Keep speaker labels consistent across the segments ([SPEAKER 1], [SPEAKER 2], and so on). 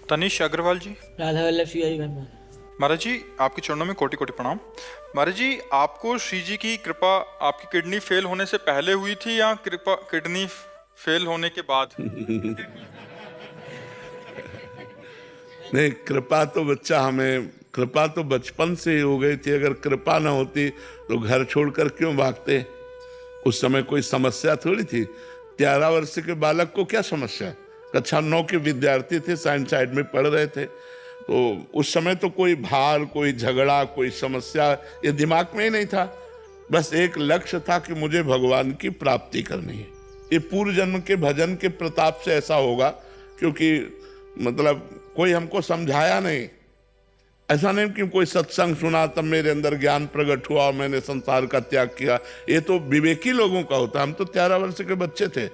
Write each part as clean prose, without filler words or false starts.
[SPEAKER 1] तनिष अग्रवाल जी।
[SPEAKER 2] राधा वल्लभ श्री हरि वर्मा।
[SPEAKER 1] महाराज जी, आपके चरणों में कोटि कोटि प्रणाम। महाराज जी, आपको श्री जी की कृपा आपकी किडनी फेल होने से पहले हुई थी या कृपा किडनी फेल होने के बाद?
[SPEAKER 3] नहीं, कृपा तो बच्चा हमें कृपा तो बचपन से ही हो गई थी। अगर कृपा ना होती तो घर छोड़कर क्यों भागते? उस समय कोई समस्या थोड़ी थी। 13 वर्ष के बालक को क्या समस्या? कक्षा 9 के विद्यार्थी थे, साइंस साइड में पढ़ रहे थे, तो उस समय तो कोई भार, कोई झगड़ा, कोई समस्या ये दिमाग में ही नहीं था। बस एक लक्ष्य था कि मुझे भगवान की प्राप्ति करनी है। ये पूर्व जन्म के भजन के प्रताप से ऐसा होगा, क्योंकि मतलब कोई हमको समझाया नहीं। ऐसा नहीं कि कोई सत्संग सुना तब मेरे अंदर ज्ञान प्रकट हुआ और मैंने संसार का त्याग किया। ये तो विवेकी लोगों का होता। हम तो 13 वर्ष के बच्चे थे,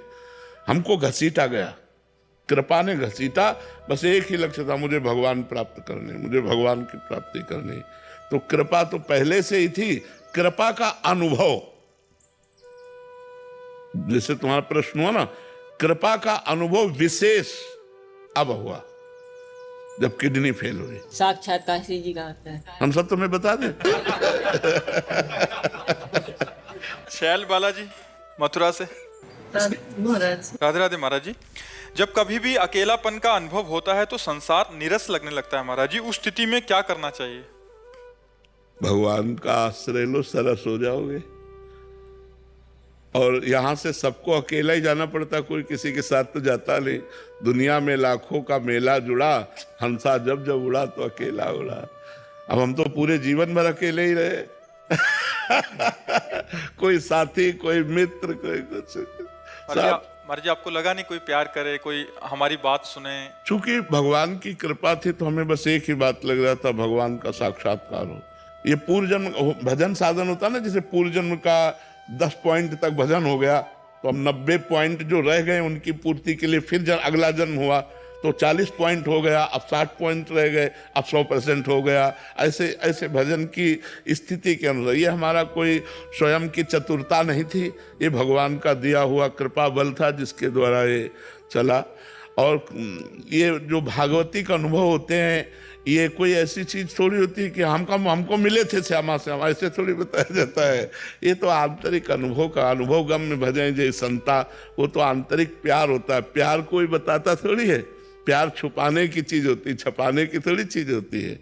[SPEAKER 3] हमको घसीटा गया, कृपा ने घसीटा। बस एक ही लक्ष्य था, मुझे भगवान प्राप्त करने, मुझे भगवान की प्राप्ति करनी। तो कृपा तो पहले से ही थी। कृपा का अनुभव, जैसे तुम्हारा प्रश्न हुआ ना, कृपा का अनुभव विशेष अब हुआ जब किडनी फेल हुई।
[SPEAKER 2] साक्षात काशी जी का आता है।
[SPEAKER 3] हम सब तुम्हें बता दें।
[SPEAKER 1] शैल बालाजी मथुरा से। राधे राधे महाराज जी। जब कभी भी अकेलापन का अनुभव होता है तो संसार नीरस लगने लगता है महाराज जी, उस स्थिति में क्या करना चाहिए?
[SPEAKER 3] भगवान का आश्रय लो, सरस हो जाओगे। और यहां से सबको अकेला ही जाना पड़ता, कोई किसी के साथ तो जाता नहीं। दुनिया में लाखों का मेला जुड़ा, हंसा जब जब उड़ा तो अकेला उड़ा। अब हम तो पूरे जीवन भर अकेले ही रहे। कोई साथी, कोई मित्र, कोई कुछ।
[SPEAKER 1] महाराज जी, आपको लगा नहीं कोई प्यार करे, कोई हमारी बात सुने? चूंकि
[SPEAKER 3] भगवान की कृपा थी तो हमें बस एक ही बात लग रहा था, भगवान का साक्षात्कार हो। ये पूर्व जन्म भजन साधन होता ना, जैसे पूर्व जन्म का 10 पॉइंट तक भजन हो गया, तो अब 90 पॉइंट जो रह गए उनकी पूर्ति के लिए फिर अगला जन्म हुआ तो 40 पॉइंट हो गया, अब 60 पॉइंट रह गए, अब 100% हो गया। ऐसे ऐसे भजन की स्थिति के अनुसार, ये हमारा कोई स्वयं की चतुरता नहीं थी, ये भगवान का दिया हुआ कृपा बल था जिसके द्वारा ये चला। और ये जो भागवती का अनुभव होते हैं, ये कोई ऐसी चीज थोड़ी होती है कि हमको मिले थे श्यामा से, हम ऐसे थोड़ी बताया जाता है। ये तो आंतरिक अनुभव का, अनुभव गम में भजें जय संता, वो तो आंतरिक प्यार होता है। प्यार कोई बताता थोड़ी है, प्यार छुपाने की चीज होती है, छपाने की थोड़ी चीज होती है।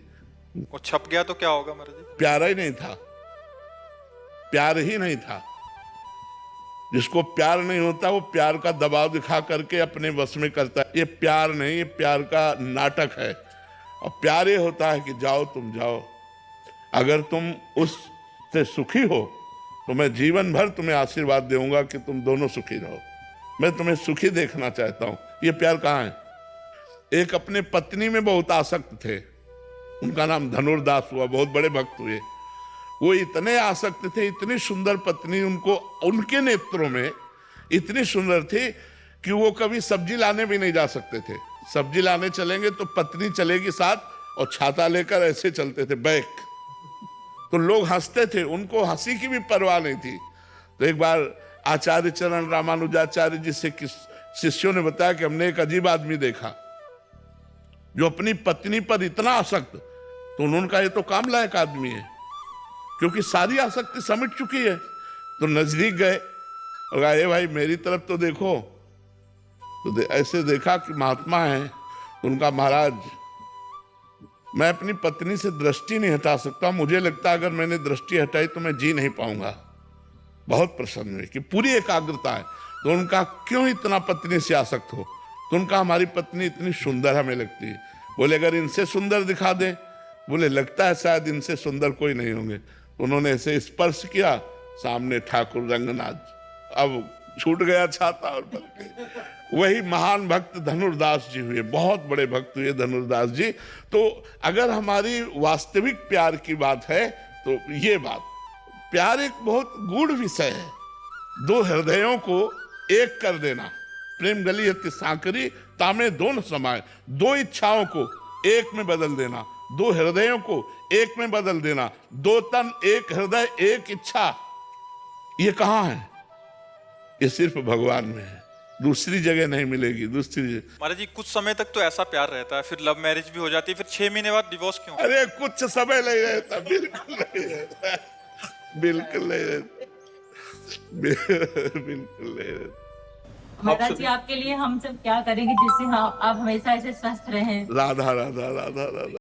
[SPEAKER 1] वो छप गया तो क्या होगा महाराज जी?
[SPEAKER 3] प्यार ही नहीं था, प्यार ही नहीं था। जिसको प्यार नहीं होता वो प्यार का दबाव दिखा करके अपने वश में करता है। ये प्यार नहीं, ये प्यार का नाटक है। और प्यार ये होता है कि जाओ तुम जाओ, अगर तुम उससे सुखी हो तो मैं जीवन भर तुम्हें आशीर्वाद दूंगा कि तुम दोनों सुखी रहो। मैं तुम्हें सुखी देखना चाहता हूं। ये प्यार कहाँ है? एक अपने पत्नी में बहुत आसक्त थे, उनका नाम धनुर्दास हुआ, बहुत बड़े भक्त हुए। वो इतने आसक्त थे, इतनी सुंदर पत्नी उनको, उनके नेत्रों में इतनी सुंदर थी कि वो कभी सब्जी लाने भी नहीं जा सकते थे। सब्जी लाने चलेंगे तो पत्नी चलेगी साथ, और छाता लेकर ऐसे चलते थे बैक। तो लोग हंसते थे, उनको हंसी की भी परवाह नहीं थी। तो एक बार आचार्य चरण रामानुजाचार्य जी से शिष्यों ने बताया कि हमने एक अजीब आदमी देखा जो अपनी पत्नी पर इतना आसक्त। तो उन्होंने कहा ये तो काम लायक आदमी है, क्योंकि सारी आसक्ति समिट चुकी है। तो नजदीक गए और कहा, ए भाई मेरी तरफ तो देखो। तो ऐसे देखा कि महात्मा है। उनका, महाराज मैं अपनी पत्नी से दृष्टि नहीं हटा सकता, मुझे लगता है अगर मैंने दृष्टि हटाई तो मैं जी नहीं पाऊंगा। बहुत प्रसन्न हुए कि पूरी एकाग्रता है। तो उनका, क्यों इतना पत्नी से आसक्त हो? तो उनका, हमारी पत्नी इतनी सुंदर हमें लगती है। बोले अगर इनसे सुंदर दिखा दे? बोले लगता है शायद इनसे सुंदर कोई नहीं होंगे। उन्होंने ऐसे स्पर्श किया, सामने ठाकुर रंगनाथ। अब छूट गया छाता और पलके। वही महान भक्त धनुर्दास जी हुए, बहुत बड़े भक्त हुए धनुर्दास जी। तो अगर हमारी वास्तविक प्यार की बात है तो ये बात, प्यार एक बहुत गूढ़ विषय है। दो हृदयों को एक कर देना, प्रेम गली अति सांकरी तामे दोनों समाये। दो इच्छाओं को एक में बदल देना, दो हृदयों को एक में बदल देना, दो तन एक हृदय एक इच्छा, ये कहां है? ये सिर्फ भगवान में है। दूसरी जगह नहीं मिलेगी, दूसरी जगह।
[SPEAKER 1] महाराज जी कुछ समय तक तो ऐसा प्यार रहता है, फिर लव मैरिज भी हो जाती है, फिर 6 महीने बाद डिवोर्स क्यों?
[SPEAKER 3] अरे कुछ समय नहीं रहता, बिल्कुल नहीं रहता, बिल्कुल नहीं रहता, बिल्कुल नहीं रहता।
[SPEAKER 4] महाराज जी आपके लिए हम सब क्या करेंगे जिससे आप हमेशा ऐसे स्वस्थ रहें?
[SPEAKER 3] राधा राधा राधा राधा।